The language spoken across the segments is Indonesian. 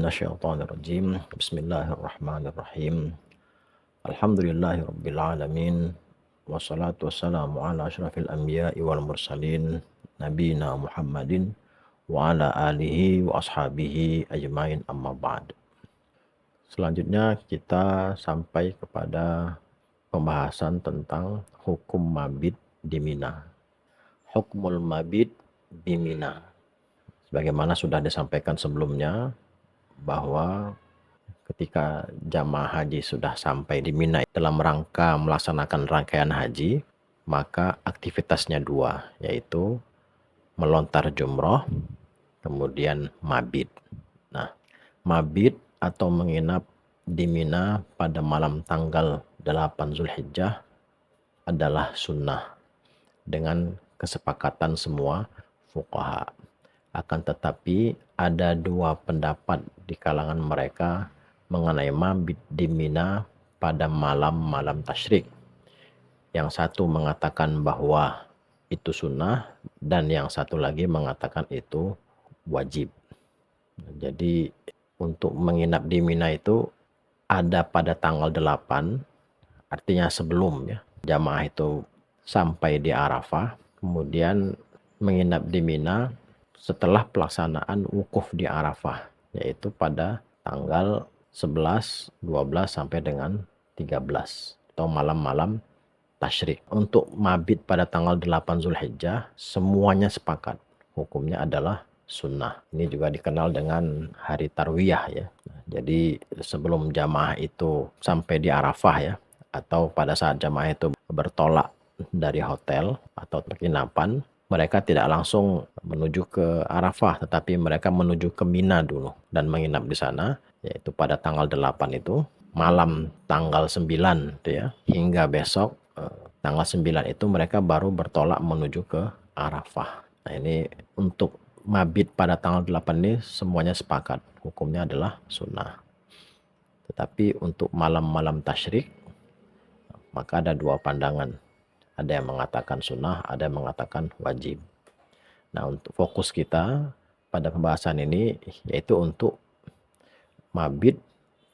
minasyaitonirrajim. Bismillahirrahmanirrahim. Alhamdulillahirabbil alamin. Wassalatu wassalamu ala asyrafil anbiya'i wal mursalin nabiyina Muhammadin wa ala alihi wa ashabihi ajmain, amma ba'd. Selanjutnya kita sampai kepada pembahasan tentang hukum mabit di Mina. Hukmul mabit di Mina. Sebagaimana sudah disampaikan sebelumnya, bahwa ketika jamaah haji sudah sampai di Mina dalam rangka melaksanakan rangkaian haji, maka aktivitasnya dua, yaitu melontar jumroh, kemudian mabit. Nah, mabit atau menginap di Mina pada malam tanggal 8 Zulhijjah adalah sunnah dengan kesepakatan semua fuqaha. Akan tetapi ada dua pendapat di kalangan mereka mengenai mabit di Mina pada malam-malam tasyrik. Yang satu mengatakan bahwa itu sunnah dan yang satu lagi mengatakan itu wajib. Jadi untuk menginap di Mina itu ada pada tanggal 8, artinya sebelum ya jamaah itu sampai di Arafah, kemudian menginap di Mina setelah pelaksanaan wukuf di Arafah, yaitu pada tanggal 11, 12 sampai dengan 13 atau malam-malam tasyrik. Untuk mabit pada tanggal 8 Zulhijjah semuanya sepakat hukumnya adalah sunnah. Ini juga dikenal dengan hari tarwiyah ya. Jadi sebelum jamaah itu sampai di Arafah ya, atau pada saat jamaah itu bertolak dari hotel atau penginapan, mereka tidak langsung menuju ke Arafah, tetapi mereka menuju ke Mina dulu dan menginap di sana, yaitu pada tanggal 8 itu, malam tanggal 9 itu ya, hingga besok tanggal 9 itu mereka baru bertolak menuju ke Arafah. Nah, ini untuk mabit pada tanggal 8 ini semuanya sepakat, hukumnya adalah sunnah. Tetapi untuk malam-malam tasyrik, maka ada dua pandangan. Ada yang mengatakan sunnah, ada yang mengatakan wajib. Nah, untuk fokus kita pada pembahasan ini yaitu untuk mabit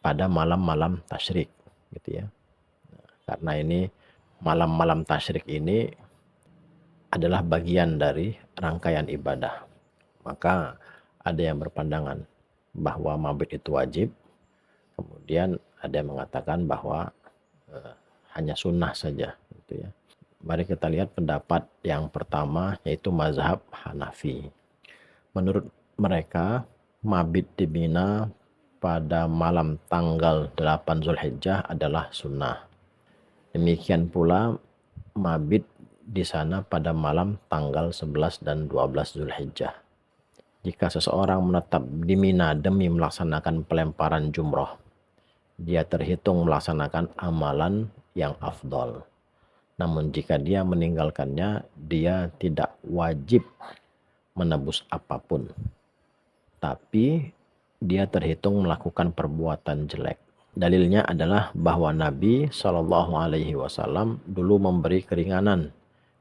pada malam-malam tasyrik, gitu ya. Karena ini malam-malam tasyrik ini adalah bagian dari rangkaian ibadah. Maka ada yang berpandangan bahwa mabit itu wajib, kemudian ada yang mengatakan bahwa hanya sunnah saja, gitu ya. Mari kita lihat pendapat yang pertama, yaitu mazhab Hanafi. Menurut mereka, mabit di Mina pada malam tanggal 8 Zulhijjah adalah sunnah. Demikian pula mabit di sana pada malam tanggal 11 dan 12 Zulhijjah. Jika seseorang menetap di Mina demi melaksanakan pelemparan jumroh, dia terhitung melaksanakan amalan yang afdol. Namun jika dia meninggalkannya, dia tidak wajib menebus apapun. Tapi dia terhitung melakukan perbuatan jelek. Dalilnya adalah bahwa Nabi SAW dulu memberi keringanan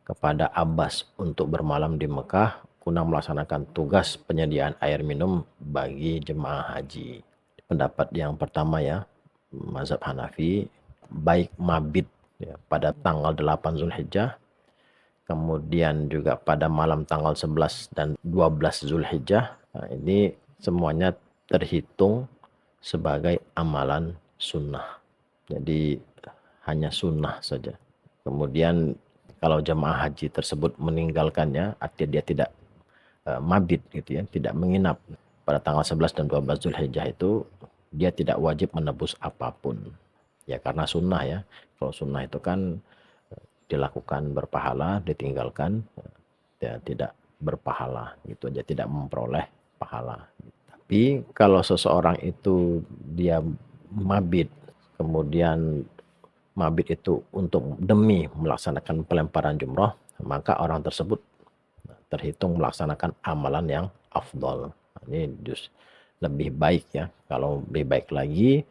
kepada Abbas untuk bermalam di Mekah guna melaksanakan tugas penyediaan air minum bagi jemaah haji. Pendapat yang pertama ya, mazhab Hanafi, baik mabit ya, pada tanggal 8 Zulhijjah, kemudian juga pada malam tanggal 11 dan 12 Zulhijjah, nah, ini semuanya terhitung sebagai amalan sunnah. Jadi hanya sunnah saja. Kemudian kalau jemaah haji tersebut meninggalkannya, artinya dia tidak mabit gitu ya, tidak menginap pada tanggal 11 dan 12 Zulhijjah itu, dia tidak wajib menebus apapun. Ya karena sunnah ya. Kalau sunnah itu kan dilakukan berpahala, ditinggalkan ya tidak berpahala, gitu aja, tidak memperoleh pahala. Tapi kalau seseorang itu dia mabit, kemudian mabit itu untuk demi melaksanakan pelemparan jumroh, maka orang tersebut terhitung melaksanakan amalan yang afdol. Ini just lebih baik ya. Kalau lebih baik lagi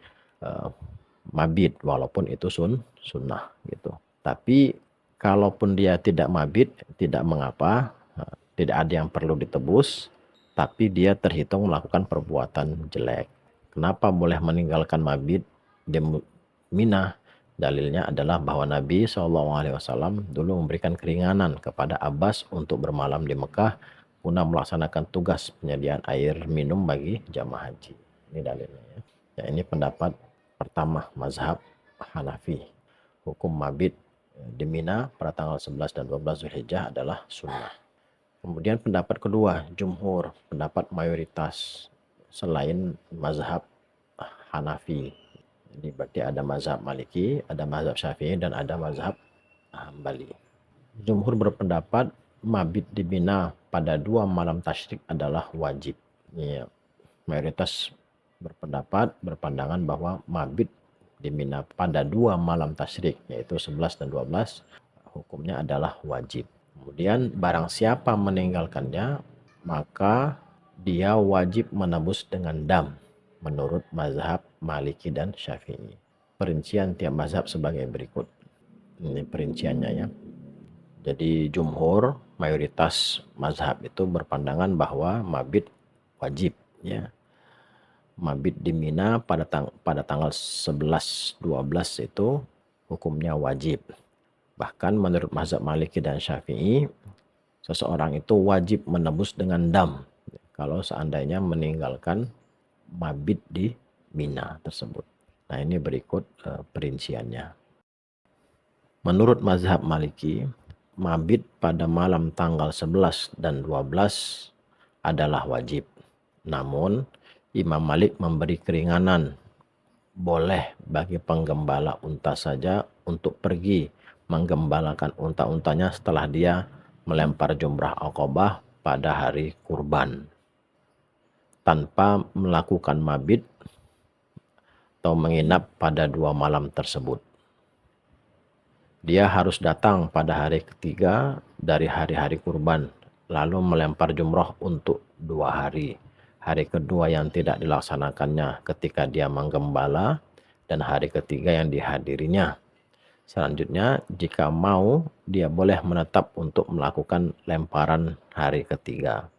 mabit walaupun itu sunnah gitu. Tapi kalaupun dia tidak mabit, tidak mengapa, tidak ada yang perlu ditebus, tapi dia terhitung melakukan perbuatan jelek. Kenapa boleh meninggalkan mabit di Mina? Dalilnya adalah bahwa Nabi SAW dulu memberikan keringanan kepada Abbas untuk bermalam di Mekah guna melaksanakan tugas penyediaan air minum bagi jamaah haji. Ini dalilnya ya. Ya, ini pendapat pertama mazhab Hanafi. Hukum mabit di Mina pada tanggal 11 dan 12 Zulhijjah adalah sunnah. Kemudian pendapat kedua, jumhur, pendapat mayoritas selain mazhab Hanafi. Jadi berarti ada mazhab Maliki, ada mazhab Syafi'i, dan ada mazhab Hambali. Jumhur berpendapat mabit di Mina pada 2 malam tasyrik adalah wajib. Ya, mayoritas berpandangan bahwa mabit di Mina pada 2 malam tasyrik, yaitu 11 dan 12, hukumnya adalah wajib. Kemudian barang siapa meninggalkannya, maka dia wajib menebus dengan dam menurut mazhab Maliki dan Syafi'i. Perincian tiap mazhab sebagai berikut. Ini perinciannya ya. Jadi jumhur, mayoritas mazhab itu berpandangan bahwa mabit wajib ya. Mabit di Mina pada tanggal 11 12 itu hukumnya wajib. Bahkan menurut mazhab Maliki dan Syafi'i, seseorang itu wajib menebus dengan dam kalau seandainya meninggalkan mabit di Mina tersebut. Nah, ini berikut perinciannya. Menurut mazhab Maliki, mabit pada malam tanggal 11 dan 12 adalah wajib. Namun, Imam Malik memberi keringanan, boleh bagi penggembala unta saja untuk pergi menggembalakan unta-untanya setelah dia melempar jumrah Aqabah pada hari kurban, tanpa melakukan mabit atau menginap pada 2 malam tersebut. Dia harus datang pada hari ketiga dari hari-hari kurban, lalu melempar jumrah untuk 2 hari. Hari kedua yang tidak dilaksanakannya ketika dia menggembala, dan hari ketiga yang dihadirinya. Selanjutnya, jika mau, dia boleh menetap untuk melakukan lemparan hari ketiga.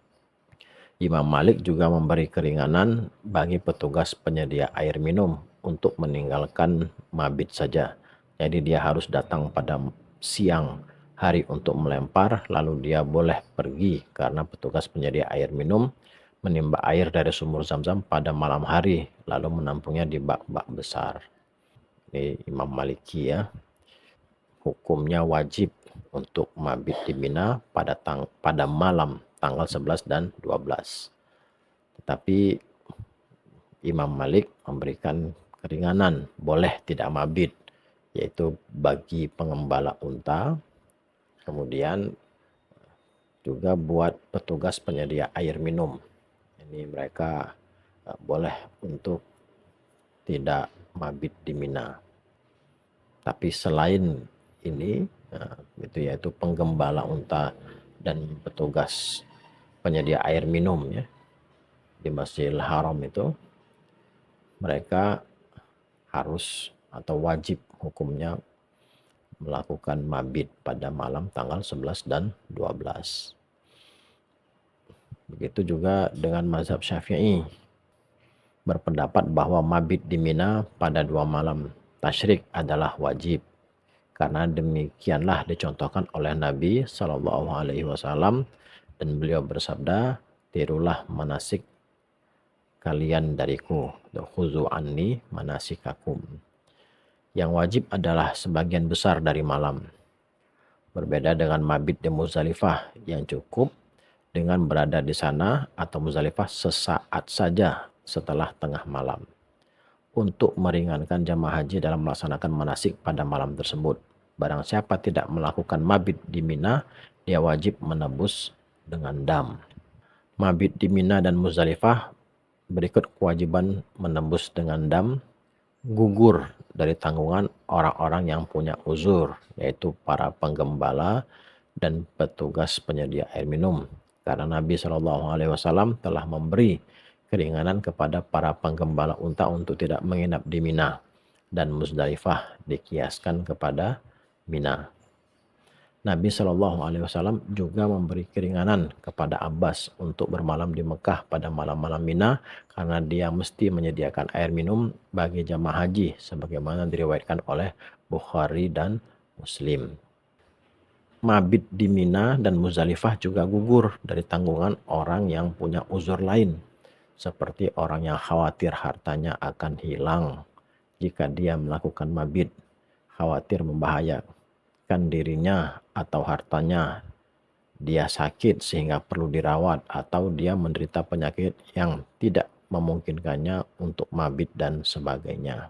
Imam Malik juga memberi keringanan bagi petugas penyedia air minum untuk meninggalkan mabit saja. Jadi dia harus datang pada siang hari untuk melempar, lalu dia boleh pergi karena petugas penyedia air minum menimba air dari sumur Zam-Zam pada malam hari, lalu menampungnya di bak-bak besar. Ini Imam Maliki ya. Hukumnya wajib untuk mabit di Mina pada malam tanggal 11 dan 12. Tetapi Imam Malik memberikan keringanan, boleh tidak mabit, yaitu bagi pengembala unta, kemudian juga buat petugas penyedia air minum. Ini mereka boleh untuk tidak mabit di Mina. Tapi selain ini, itu yaitu penggembala unta dan petugas penyedia air minum ya di Masjidil Haram itu, mereka harus atau wajib hukumnya melakukan mabit pada malam tanggal 11 dan 12. Begitu juga dengan mazhab Syafi'i, berpendapat bahwa mabit di Mina pada 2 malam tasyrik adalah wajib. Karena demikianlah dicontohkan oleh Nabi SAW, dan beliau bersabda, tirulah manasik kalian dariku, khuzu anni manasikakum. Yang wajib adalah sebagian besar dari malam. Berbeda dengan mabit di Muzdalifah yang cukup dengan berada di sana atau Muzdalifah sesaat saja setelah tengah malam, untuk meringankan jamaah haji dalam melaksanakan manasik pada malam tersebut. Barang siapa tidak melakukan mabit di Mina, dia wajib menebus dengan dam. Mabit di Mina dan Muzdalifah berikut kewajiban menebus dengan dam gugur dari tanggungan orang-orang yang punya uzur, yaitu para penggembala dan petugas penyedia air minum. Karena Nabi SAW telah memberi keringanan kepada para penggembala unta untuk tidak menginap di Mina, dan Muzdalifah dikiaskan kepada Mina. Nabi Shallallahu Alaihi Wasallam juga memberi keringanan kepada Abbas untuk bermalam di Mekah pada malam-malam Mina karena dia mesti menyediakan air minum bagi jamaah haji sebagaimana diriwayatkan oleh Bukhari dan Muslim. Mabit di Mina dan Muzdalifah juga gugur dari tanggungan orang yang punya uzur lain, seperti orang yang khawatir hartanya akan hilang jika dia melakukan mabit, khawatir membahayakan dirinya atau hartanya, dia sakit sehingga perlu dirawat, atau dia menderita penyakit yang tidak memungkinkannya untuk mabit dan sebagainya.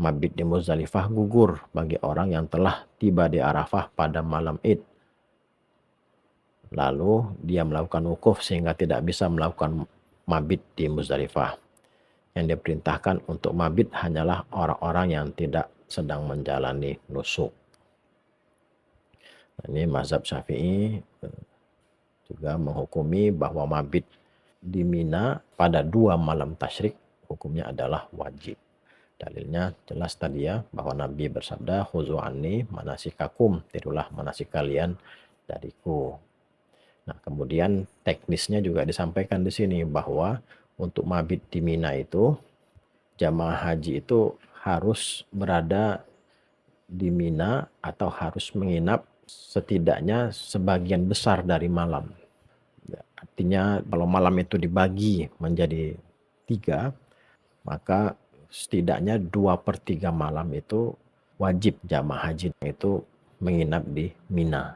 Mabit di Muzdalifah gugur bagi orang yang telah tiba di Arafah pada malam Id. Lalu dia melakukan wukuf sehingga tidak bisa melakukan mabit di Muzdalifah. Yang diperintahkan untuk mabit hanyalah orang-orang yang tidak sedang menjalani nusuk. Ini mazhab Syafi'i juga menghukumi bahwa mabit di Mina pada 2 malam tasyrik hukumnya adalah wajib. Dalilnya jelas tadi ya, bahwa Nabi bersabda, khuzu anni manasikakum, tirulah manasik kalian dariku. Nah, kemudian teknisnya juga disampaikan di sini bahwa untuk mabit di Mina itu jamaah haji itu harus berada di Mina atau harus menginap setidaknya sebagian besar dari malam. Artinya kalau malam itu dibagi menjadi 3, maka setidaknya 2/3 malam itu wajib jamaah haji itu menginap di Mina.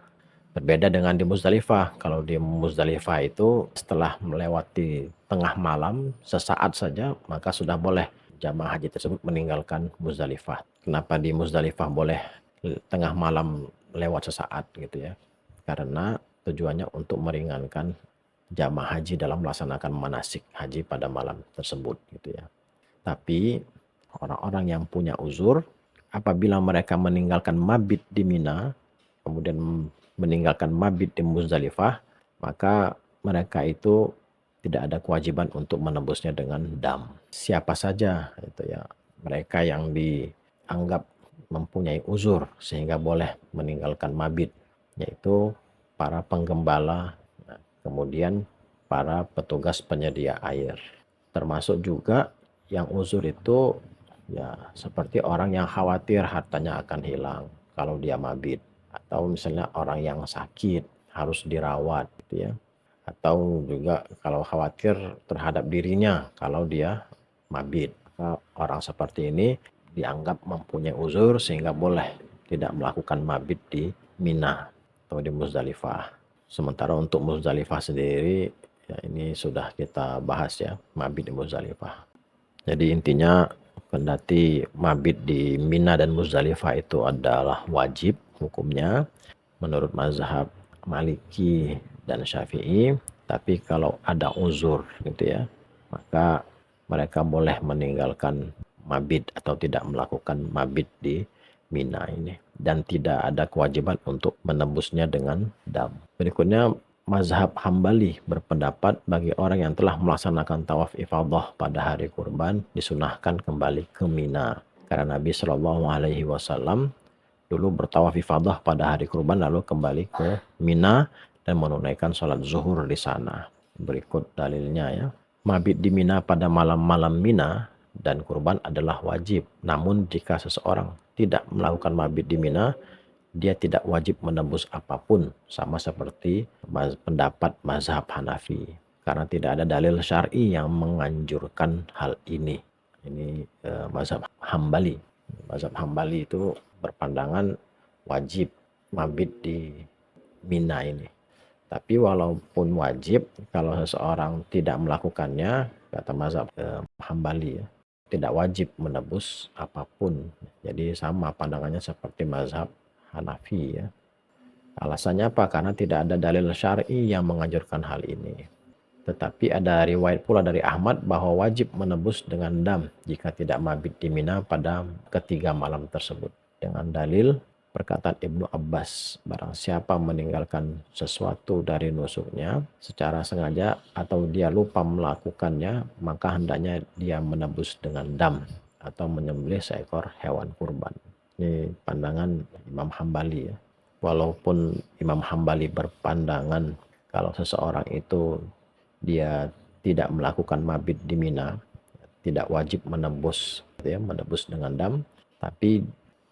Berbeda dengan di Muzdalifah. Kalau di Muzdalifah itu setelah melewati tengah malam sesaat saja, maka sudah boleh jamaah haji tersebut meninggalkan Muzdalifah. Kenapa di Muzdalifah boleh tengah malam lewat sesaat gitu ya? Karena tujuannya untuk meringankan jamaah haji dalam melaksanakan manasik haji pada malam tersebut gitu ya. Tapi orang-orang yang punya uzur, apabila mereka meninggalkan mabit di Mina, kemudian meninggalkan mabit di Muzdalifah, maka mereka itu tidak ada kewajiban untuk menebusnya dengan dam. Siapa saja itu ya, mereka yang dianggap mempunyai uzur sehingga boleh meninggalkan mabit, yaitu para penggembala, kemudian para petugas penyedia air. Termasuk juga yang uzur itu ya seperti orang yang khawatir hartanya akan hilang kalau dia mabit, atau misalnya orang yang sakit harus dirawat gitu ya, atau juga kalau khawatir terhadap dirinya kalau dia mabit. Maka orang seperti ini dianggap mempunyai uzur sehingga boleh tidak melakukan mabit di Mina atau di Muzdalifah. Sementara untuk Muzdalifah sendiri ya ini sudah kita bahas ya, mabit di Muzdalifah. Jadi intinya kendati mabit di Mina dan Muzdalifah itu adalah wajib hukumnya menurut mazhab Maliki dan Syafi'i, tapi kalau ada uzur gitu ya, maka mereka boleh meninggalkan mabit atau tidak melakukan mabit di Mina ini, dan tidak ada kewajiban untuk menebusnya dengan dam. Berikutnya mazhab Hambali berpendapat bagi orang yang telah melaksanakan tawaf ifadah pada hari kurban disunahkan kembali ke Mina, karena Nabi Shallallahu Alaihi Wasallam dulu bertawaf ifadah pada hari kurban lalu kembali ke Mina dan menunaikan sholat zuhur di sana. Berikut dalilnya ya. Mabit di Mina pada malam-malam Mina dan kurban adalah wajib. Namun jika seseorang tidak melakukan mabit di Mina, dia tidak wajib menebus apapun, sama seperti pendapat mazhab Hanafi, karena tidak ada dalil syar'i yang menganjurkan hal ini. Ini mazhab Hambali. Mazhab Hambali itu berpandangan wajib mabit di Mina ini. Tapi walaupun wajib, kalau seseorang tidak melakukannya, kata mazhab Hambali ya, tidak wajib menebus apapun. Jadi sama pandangannya seperti mazhab Hanafi ya. Alasannya apa? Karena tidak ada dalil syar'i yang menganjurkan hal ini. Tetapi ada riwayat pula dari Ahmad bahwa wajib menebus dengan dam jika tidak mabit di Mina pada ketiga malam tersebut. Dengan dalil perkataan Ibnu Abbas, barang siapa meninggalkan sesuatu dari nusuknya secara sengaja atau dia lupa melakukannya, maka hendaknya dia menebus dengan dam atau menyembelih seekor hewan kurban. Ini pandangan Imam Hambali ya. walaupun Imam Hambali berpandangan kalau seseorang itu dia tidak melakukan mabit di Mina, tidak wajib menebus, ya, menebus dengan dam, tapi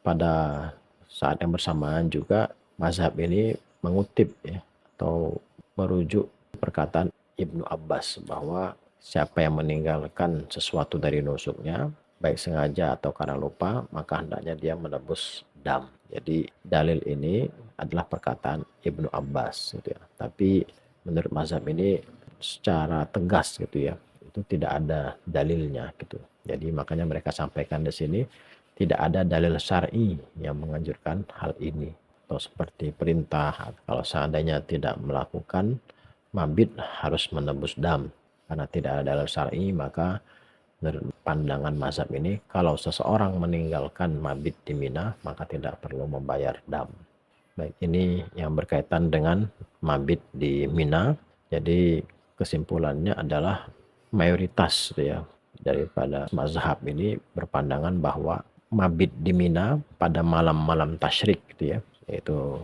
pada saat yang bersamaan juga mazhab ini mengutip, ya, atau merujuk perkataan Ibnu Abbas bahwa siapa yang meninggalkan sesuatu dari nusuknya, baik sengaja atau karena lupa, maka hendaknya dia menebus dam. Jadi dalil ini adalah perkataan Ibnu Abbas, gitu ya. Tapi menurut mazhab ini secara tegas, gitu ya, itu tidak ada dalilnya, gitu. Jadi makanya mereka sampaikan di sini tidak ada dalil syar'i yang menganjurkan hal ini, atau seperti perintah kalau seandainya tidak melakukan mabit harus menebus dam. Karena tidak ada dalil syar'i, maka menurut pandangan mazhab ini kalau seseorang meninggalkan mabit di Mina maka tidak perlu membayar dam. Baik, ini yang berkaitan dengan mabit di Mina. Jadi kesimpulannya adalah mayoritas, ya, daripada mazhab ini berpandangan bahwa mabit di Mina pada malam-malam tasyrik, gitu ya, yaitu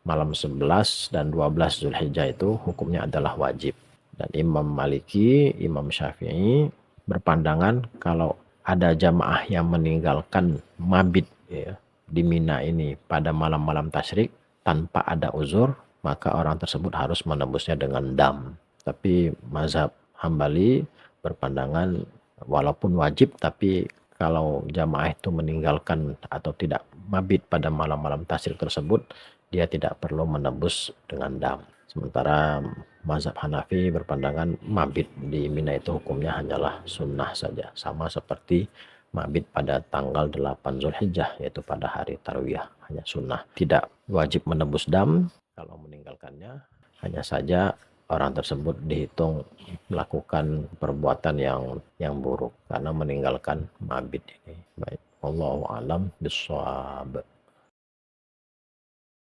malam 11 dan 12 Zulhijjah itu hukumnya adalah wajib. Dan Imam Maliki, Imam Syafi'i berpandangan kalau ada jamaah yang meninggalkan mabit, ya, di Mina ini pada malam-malam tasyrik tanpa ada uzur, maka orang tersebut harus menebusnya dengan dam. Tapi mazhab Hambali berpandangan walaupun wajib, tapi kalau jamaah itu meninggalkan atau tidak mabit pada malam-malam tasyrik tersebut, dia tidak perlu menebus dengan dam. Sementara mazhab Hanafi berpandangan mabit di Mina itu hukumnya hanyalah sunnah saja, sama seperti mabit pada tanggal 8 Zulhijjah, yaitu pada hari Tarwiyah, hanya sunnah. Tidak wajib menebus dam kalau meninggalkannya, hanya saja orang tersebut dihitung melakukan perbuatan yang buruk karena meninggalkan mabit ini. Baik, wallahu alam bishawab.